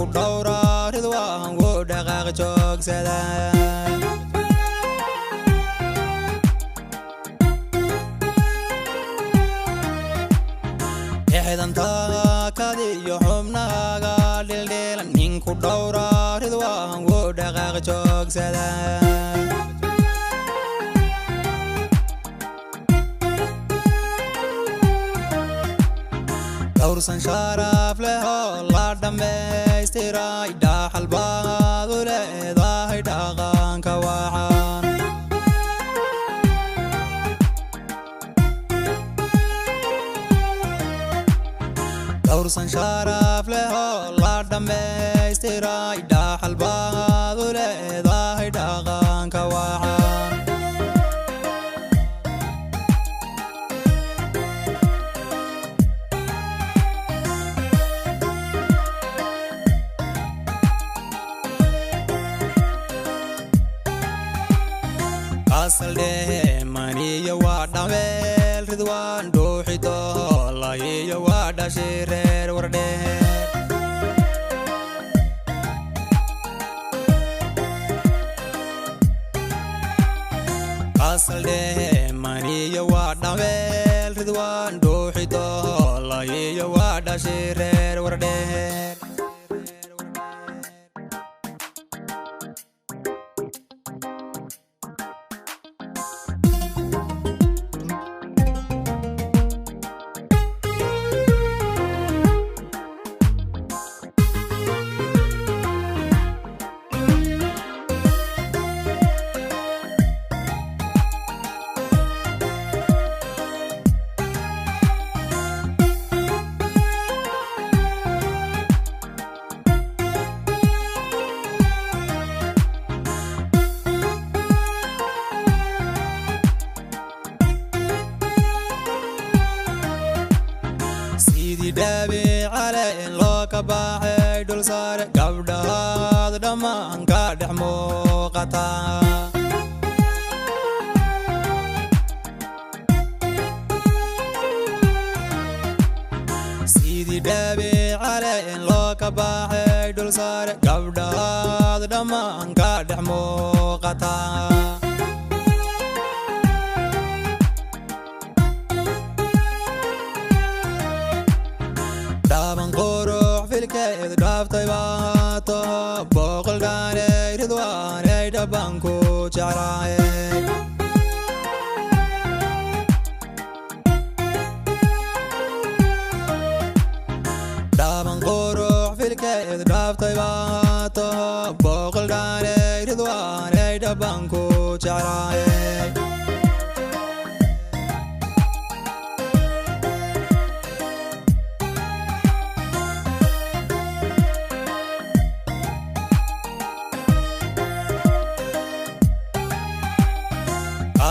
ninku dhowra ridwaan wuu dhaqaaq joogsada Dhaanto kadiyo xubnaga dhildhil ninku dhowra ridwaan wuu dhaqaaq joogsada Dhowrsan sharaf leh oo la dhammaystiray dhaxal baad u leedahay dhaqanka wacan Dhowrsan sharaf leh oo la dhammaystiray dhaxal baad u leedahay dhaqanka wacan Asal de maniya waa dhameel ridwaan dhuuxido layiyo waa dhashay reer wardheer Asal de maniya waa dhameel ridwaan dhuuxido layiyo waa dhashay reer wardheer Dabi على لوك باحي دول صار قبضة دمان قادح موقتا سيدي دابي على لوك باحي دول صار قبضة دمان قادح موقتا دابن قروح في الكيد داف طيباته بوقل داني رضواني دبانكو جعراي دابن قروح في الكيد داف طيباته بوقل داني رضواني دبانكو جعراي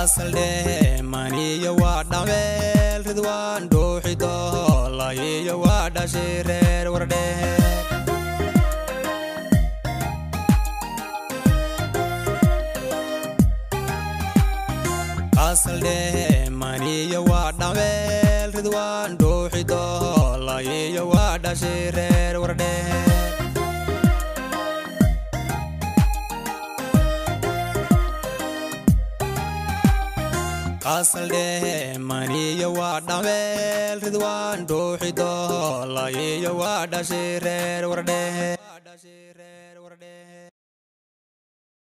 Asal de maniya waa dhameel ridwaan dhuuxido layiyo waa dhashay reer wardheer Asal de maniya waa dhameel ridwaan dhuuxido layiyo waa dhashay reer wardheer Asal de maniya waa dhameel ridwaan dhuuxido layiyo waa dhashay reer wardheer